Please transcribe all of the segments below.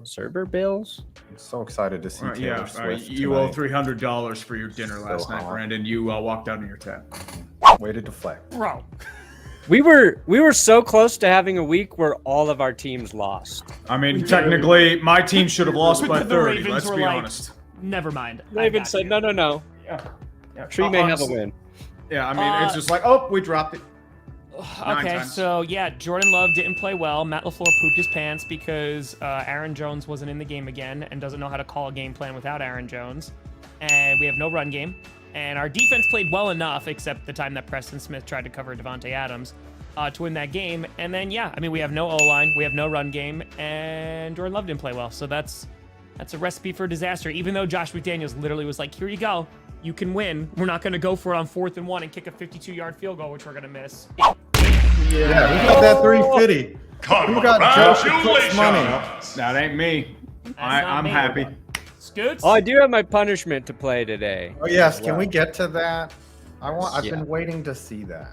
Server bills? I'm so excited to see Taylor Swift you owe tonight. $300 for your dinner last night, Brandon. You walked out on your tab. Way to deflect. Bro. We were so close to having a week where all of our teams lost. I mean, technically, my team should have lost by The 30. Ravens Let's were be like, honest. Never mind. Ravens said, no. Yeah. Tree may have a win. Yeah, I mean, it's just like, oh, we dropped it. Okay, times. so yeah, Jordan Love didn't play well. Matt LaFleur pooped his pants because Aaron Jones wasn't in the game again and doesn't know how to call a game plan without Aaron Jones. And we have no run game. And our defense played well enough, except the time that Preston Smith tried to cover Devontae Adams to win that game. And then, yeah, I mean, we have no O-line, we have no run game, and Jordan Love didn't play well. So that's a recipe for disaster, even though Josh McDaniels literally was like, here you go. You can win. We're not going to go for it on 4th and 1 and kick a 52-yard field goal, which we're going to miss. Yeah, who got that 350? Who got Josh Cook's money? That ain't me. I'm me. happy. Scoots? Oh, I do have my punishment to play today. Oh yes, can we get to that? I've Yeah. been waiting to see that.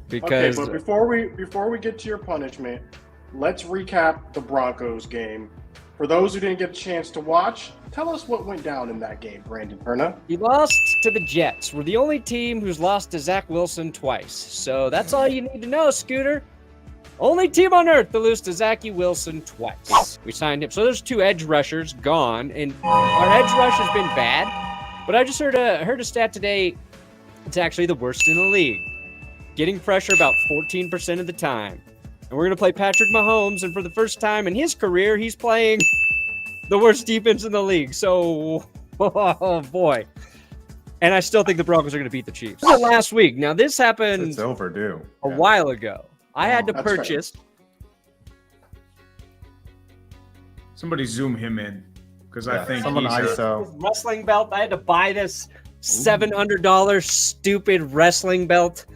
Because Okay, but before we get to your punishment, let's recap the Broncos game. For those who didn't get a chance to watch, tell us what went down in that game, Brandon Perna. we lost to the Jets. We're the only team who's lost to Zach Wilson twice. So that's all you need to know, Scooter. Only team on earth to lose to Zachy Wilson twice. We signed him. So there's 2 edge rushers gone, and our edge rush has been bad. But I just heard a stat today. It's actually the worst in the league. Getting pressure about 14% of the time. And we're going to play Patrick Mahomes, and for the first time in his career, he's playing the worst defense in the league. So, oh boy. And I still think the Broncos are going to beat the Chiefs. This is last week. Now, this happened It's overdue. a while ago. I had to That's fair. purchase. Somebody zoom him in, because I Yeah, think someone he's ISO. Wrestling belt. I had to buy this $700 stupid wrestling belt,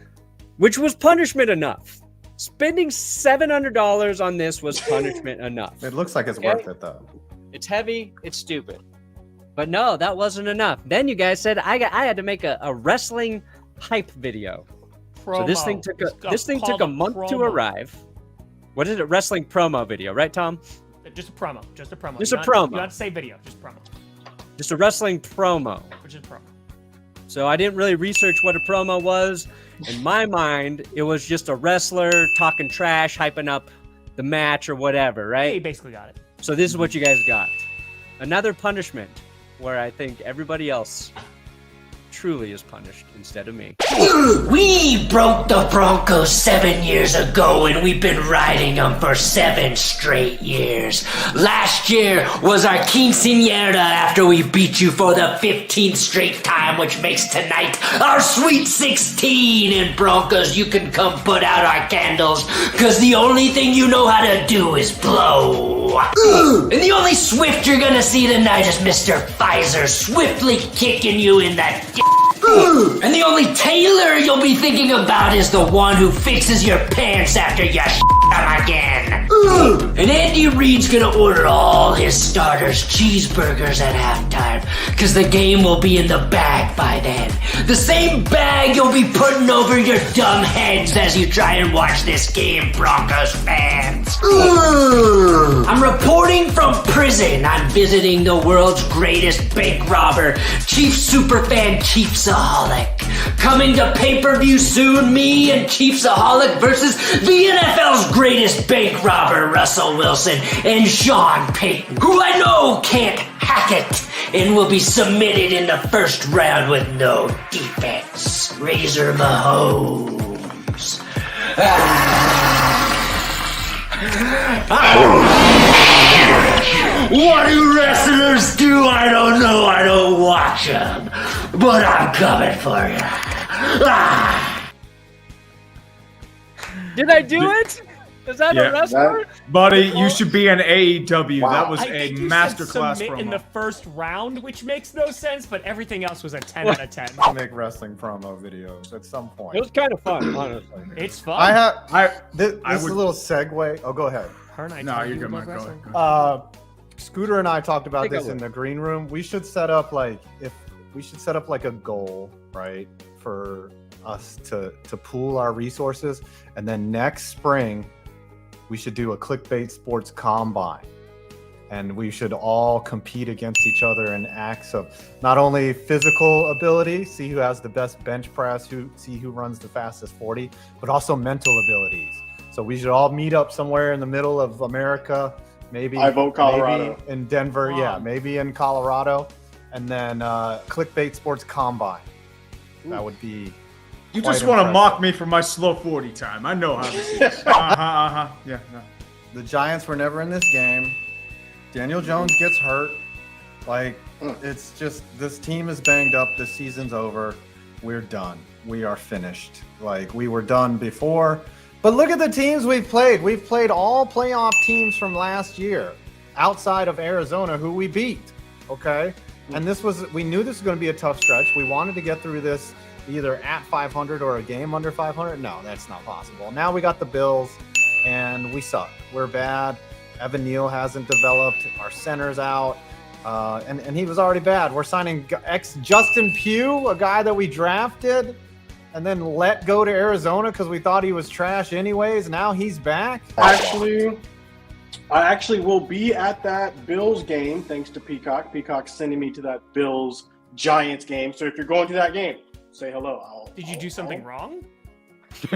which was punishment enough. Spending $700 on this was punishment enough. It looks like it's Okay. worth it though. It's heavy. It's stupid. But no, that wasn't enough. Then you guys said I had to make a wrestling hype video. So this thing took a month to arrive. What is it? Wrestling promo video, right, Tom? Just a promo. Just a promo. Just You a don't- promo. You don't have to say video. Just promo. Just a wrestling promo. Which is promo. So I didn't really research what a promo was. In my mind, it was just a wrestler talking trash, hyping up the match or whatever, Yeah, you right? basically got it. So this is what you guys got. Another punishment where I think everybody else truly is punished instead of me. We broke the Broncos 7 years ago, and we've been riding them for 7 straight years. Last year was our quinceañera after we beat you for the 15th straight time, which makes tonight our Sweet 16. And Broncos, you can come put out our candles, because the only thing you know how to do is blow. And the only Swift you're gonna see tonight is Mr. Pfizer swiftly kicking you in that and the only tailor you'll be thinking about is the one who fixes your pants after you them again. And Andy Reid's gonna order all his starters cheeseburgers at halftime, because the game will be in the bag by then. The same bag you'll be putting over your dumb heads as you try and watch this game, Broncos fans. I'm reporting from prison. I'm visiting the world's greatest bank robber, Chief Superfan Chiefsaholic. Coming to pay-per-view soon, me and Chiefsaholic versus the NFL's greatest bank robber, Russell Wilson, and Sean Payton, who I know can't hack it, and will be submitted in the first round with no defense. Razor Mahomes. What do wrestlers do? I don't know. I don't watch them. But I'm coming for you. Did I do it? Is that Yeah. a wrestler? Buddy, you should be an AEW. Wow. That was I a think you masterclass said submit in the promo. first round, which makes no sense, but everything else was a 10 out of 10. To make wrestling promo videos at some point. It was kind of fun, honestly. It's fun. This I is would- a little segue. Oh, go ahead. Her and I No, told you're you good, about man. Go wrestling. ahead. Scooter and I talked about Take a this in look. the green room. We should set up like a goal, right, for us to pool our resources, and then next spring we should do a Clickbait Sports Combine, and we should all compete against each other in acts of not only physical ability, see who has the best bench press, see who runs the fastest 40, but also mental abilities. So we should all meet up somewhere in the middle of America, maybe I vote Colorado. maybe in Denver, yeah, maybe in Colorado, and then Clickbait Sports Combine. That would be. You quite just want to impressive. mock me for my slow 40 time. I know how this is. Yeah. The Giants were never in this game. Daniel Jones gets hurt. Like, it's just, this team is banged up. This season's over. We're done. We are finished. Like, we were done before. But look at the teams we've played. We've played all playoff teams from last year outside of Arizona, who we beat. Okay? And we knew this was going to be a tough stretch. We wanted to get through this either at 500 or a game under 500. No, that's not possible. Now we got the Bills, and we suck. We're bad. Evan Neal hasn't developed. Our center's out. And he was already bad. We're signing Justin Pugh, a guy that we drafted and then let go to Arizona because we thought he was trash anyways. Now he's back. I actually will be at that Bills game thanks to Peacock. Peacock's sending me to that Bills Giants game. So if you're going to that game, say hello. Did you do something wrong?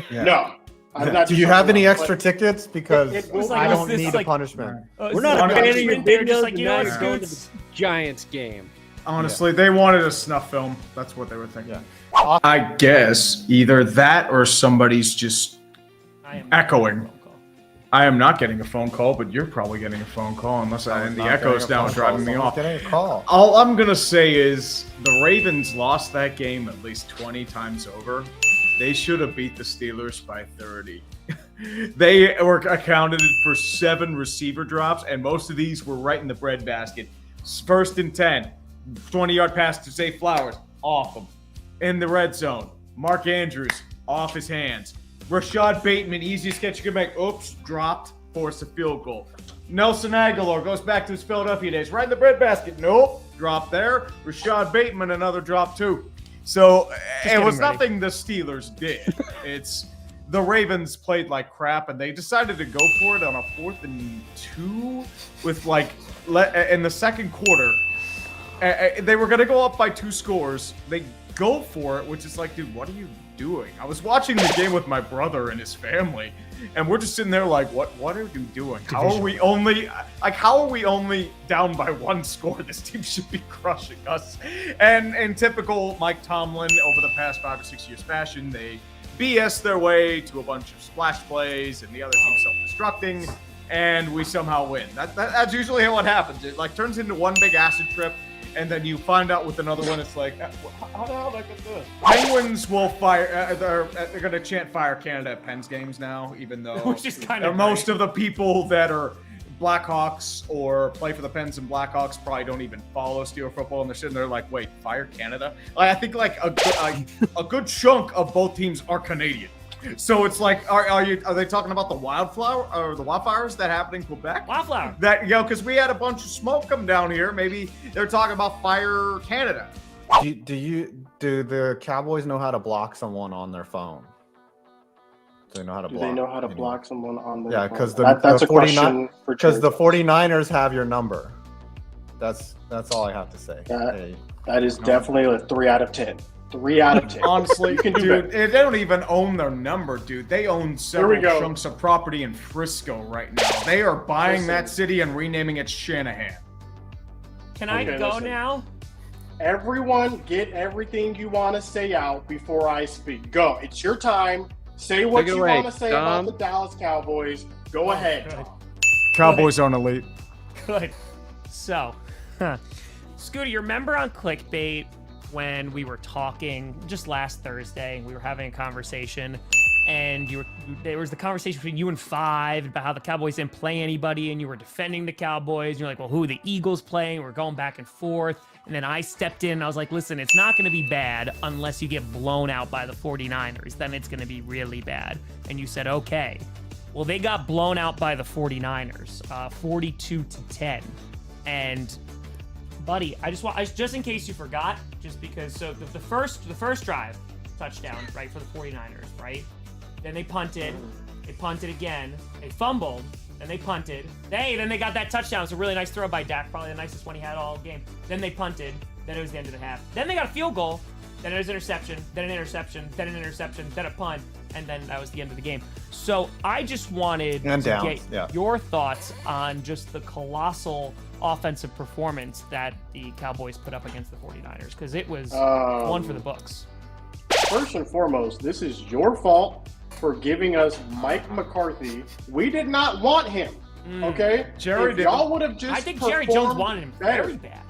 Yeah. No. I'm not Do you doing have any something extra wrong, tickets? Because it was I like- don't was this need like- a punishment. We're not Honestly, abandoning your they're just videos. like, you know Now what, you're going to the Scoots? Giants game. Honestly, they wanted a snuff film. That's what they were thinking. Yeah. I guess either that or somebody's just I am echoing. phone call. I am not getting a phone call, but you're probably getting a phone call unless and the echoes now are driving me off. Getting a call. All I'm going to say is the Ravens lost that game at least 20 times over. They should have beat the Steelers by 30. They were accounted for 7 receiver drops, and most of these were right in the breadbasket. First and 10, 20-yard pass to Zay Flowers, off him. In the red zone, Mark Andrews, off his hands. Rashad Bateman, easiest catch you can make. Oops, dropped, forced a field goal. Nelson Aguilar goes back to his Philadelphia days, right in the breadbasket. Nope, drop there. Rashad Bateman, another drop too. So it was nothing the Steelers did. It's the Ravens played like crap, and they decided to go for it on a 4th and 2 with in the second quarter. They were going to go up by 2 scores. They go for it, which is like, dude, what are you doing? I was watching the game with my brother and his family, and we're just sitting there like, what are you doing? How are we only down by 1 score? This team should be crushing us. And in typical Mike Tomlin over the past 5 or 6 years fashion, they BS their way to a bunch of splash plays and the other team self-destructing, and we somehow win. That's usually how it happens. It turns into one big acid trip, and then you find out with another one, it's like, how the hell did I get this? Penguins will fire, they're going to chant Fire Canada at Pens games now, even though Which is kind of most of the people that are Blackhawks or play for the Pens and Blackhawks probably don't even follow Steeler football, and they're sitting there like, wait, Fire Canada? I think like a good chunk of both teams are Canadian. So it's like, are they talking about the wildfires that happened in Quebec? Wildflower. Because we had a bunch of smoke come down here. Maybe they're talking about Fire Canada. Do the Cowboys know how to block someone on their phone? Do they know how to Do block? they know how to block someone on their Yeah, phone? because That's a question for because the Jared. 49ers have your number. That's all I have to say. That is definitely a 3 out of 10. 3 out of 10. Honestly, You can do dude, better. they don't even own their number, dude. They own we several go. chunks of property in Frisco right now. They are buying Listen. that city and renaming it Shanahan. Can I Okay, go listen. now? Everyone, get everything you want to say out before I speak. Go. It's your time. Say what Take it you away, want to say Dom. about the Dallas Cowboys. Go ahead, good. Tom. Cowboys own elite. Good. So, Scooter, you remember on Clickbait when we were talking just last Thursday? We were having a conversation, and there was the conversation between you and Five about how the Cowboys didn't play anybody, and you were defending the Cowboys. And you're like, well, who are the Eagles playing? We're going back and forth. And then I stepped in, and I was like, listen, it's not going to be bad unless you get blown out by the 49ers. Then it's going to be really bad. And you said, okay. Well, they got blown out by the 49ers, 42-10. And buddy, just in case you forgot, just because, so the first drive, touchdown, right, for the 49ers, right? Then they punted again, they fumbled, Then they punted. Then they got that touchdown. It was a really nice throw by Dak, probably the nicest one he had all game. Then they punted. Then it was the end of the half. Then they got a field goal. Then it was an interception. Then an interception. Then an interception. Then a punt. And then that was the end of the game. So I just wanted to get your thoughts on just the colossal offensive performance that the Cowboys put up against the 49ers, because it was one for the books. First and foremost, this is your fault for giving us Mike McCarthy. We did not want him. Okay? Jerry if y'all would have just I think Jerry Jones wanted him very bad.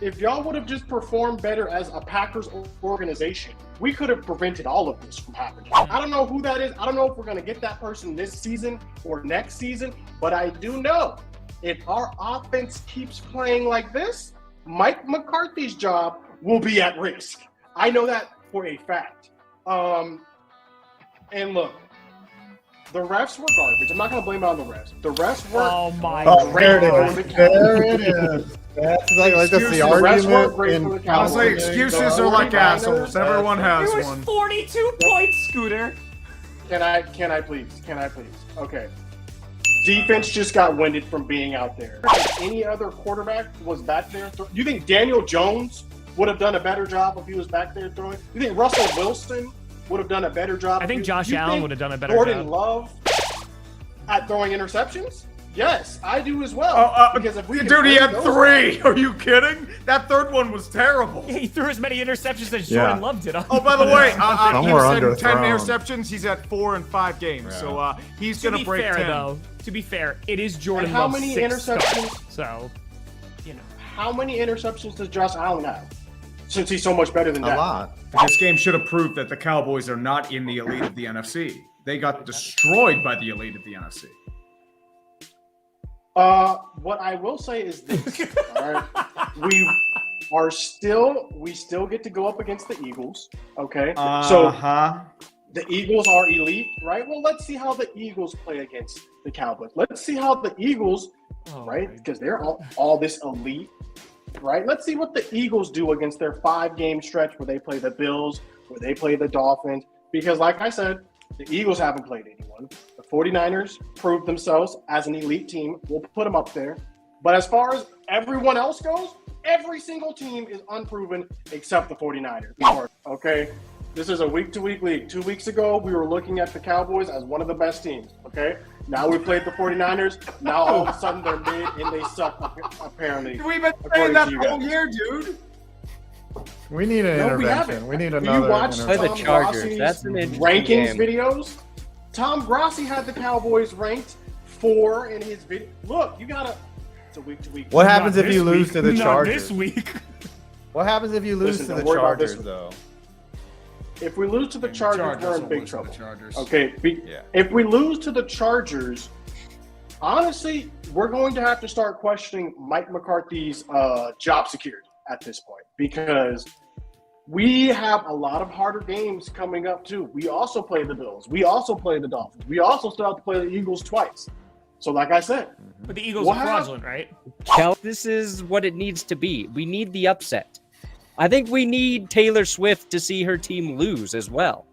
If y'all would have just performed better as a Packers organization, we could have prevented all of this from happening. I don't know who that is. I don't know if we're going to get that person this season or next season, but I do know if our offense keeps playing like this, Mike McCarthy's job will be at risk. I know that for a fact. And look, the refs were garbage. I'm not going to blame it on the refs. The refs were there it is. There it is. That's like that's the argument. I was like, excuses are like assholes. Everyone has one. It was 42 points, Scooter. Can I please? Okay. Defense just got winded from being out there. If any other quarterback was back there, you think Daniel Jones would have done a better job if he was back there throwing? You think Russell Wilson would have done a better job? I think Josh Allen would have done a better job. Jordan Love at throwing interceptions? Yes, I do as well. Because if we dude, he had 3. Are you kidding? That third one was terrible. Yeah, he threw as many interceptions as Jordan Love did. Oh, by the way, you said 10 underthrown. interceptions. He's at 4 in 5 games. Yeah. So he's going to break 10. Though, to be fair, it is Jordan Love's Love's 6th start. So, you know. How many interceptions does Josh Allen have? Since he's so much better than that. A lot. This game should have proved that the Cowboys are not in the elite of the NFC. They got destroyed by the elite of the NFC. What I will say is this. All right? We still get to go up against the Eagles. Okay. So the Eagles are elite, right? Well, let's see how the Eagles play against the Cowboys. Let's see how the Eagles, right? Because they're all this elite, right? Let's see what the Eagles do against their 5-game stretch where they play the Bills, where they play the Dolphins. Because like I said, the Eagles haven't played anyone. The 49ers proved themselves as an elite team. We'll put them up there. But as far as everyone else goes, every single team is unproven except the 49ers. Okay? This is a week-to-week league. 2 weeks ago, we were looking at the Cowboys as one of the best teams. Okay? Now we played the 49ers. Now all of a sudden they're mid and they suck, apparently. We've been saying that the whole year, dude. We need an intervention. We need another. You watch Play the Tom Chargers. Grossi's That's an interesting rankings game. videos. Tom Grossi had the Cowboys ranked 4 in his video. Look, you gotta. It's a week-to-week. What happens if you lose to the Chargers? Not this week. What happens if you lose to the Chargers, though? If we lose to the Chargers, we're in big trouble. Okay, Yeah. If we lose to the Chargers, honestly, we're going to have to start questioning Mike McCarthy's job security at this point, because we have a lot of harder games coming up too. We also play the Bills. We also play the Dolphins. We also still have to play the Eagles twice. So like I said. But the Eagles are fraudulent, right? Kel, this is what it needs to be. We need the upset. I think we need Taylor Swift to see her team lose as well.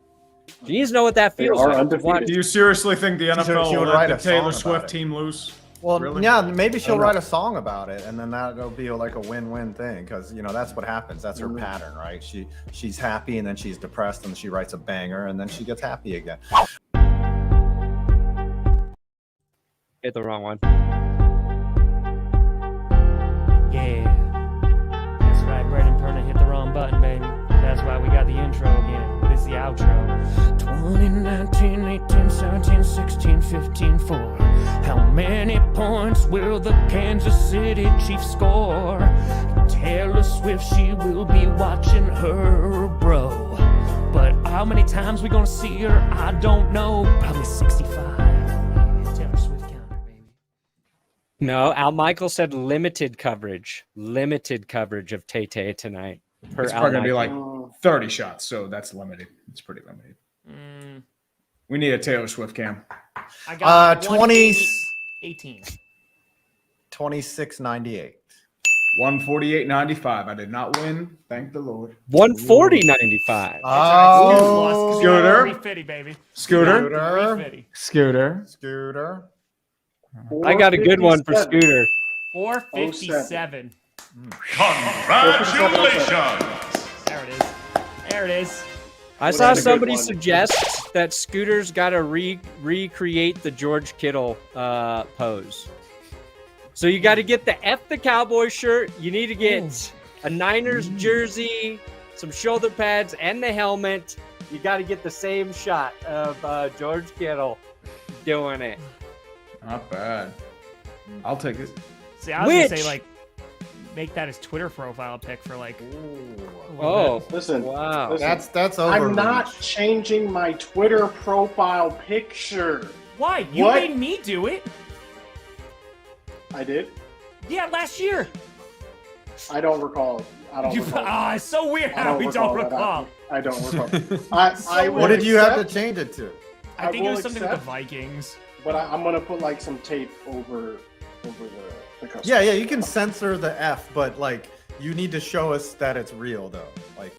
She needs to know what that feels like. Do you seriously think the NFL she would will write let a the Taylor song Swift about it. team lose? Well, Really? yeah, maybe she'll write a song about it, and then that'll be like a win-win thing, because that's what happens. That's her pattern, right? She's happy, and then she's depressed, and she writes a banger, and then she gets happy again. Hit the wrong one. Yeah. That's right, Brandon Perna hit the wrong button, baby. That's why we got the intro again. But it's the outro. 2019, 18, 17, 16, 15, 4. How many points will the Kansas City Chiefs score? Taylor Swift, she will be watching her, bro. But how many times we gonna see her? I don't know. Probably 65. Taylor Swift counter, baby. No, Al Michael said limited coverage. Limited coverage of Tay-Tay tonight. It's probably going to be like 30 shots, so that's limited. It's pretty limited. We need a Taylor Swift cam. I got 18. 26.98. 148.95. I did not win. Thank the Lord. 140.95. Scooter. 350, baby. Scooter. 350. Scooter. Scooter. I got a good one for 457. Scooter. 457. Congratulations! There it is. There it is. I What saw a good somebody one. suggest that Scooter's got to recreate the George Kittle pose. So you got to get the F the Cowboy shirt. You need to get a Niners jersey, some shoulder pads, and the helmet. You got to get the same shot of George Kittle doing it. Not bad. I'll take it. See, I was going to Which- say, like, make that his Twitter profile pic for, like, Oh, Listen, wow. listen. That's over. I'm not changing my Twitter profile picture. why? You What? made me do it. I did. Yeah, last year. I don't recall. I don't recall. It's so weird I how we don't that. recall. I don't recall. I What will did you have to accept, change it to? I think it will was something with the accept. Vikings. But I'm gonna put like some tape over the customer. Yeah, you can censor the F, but like you need to show us that it's real though. Like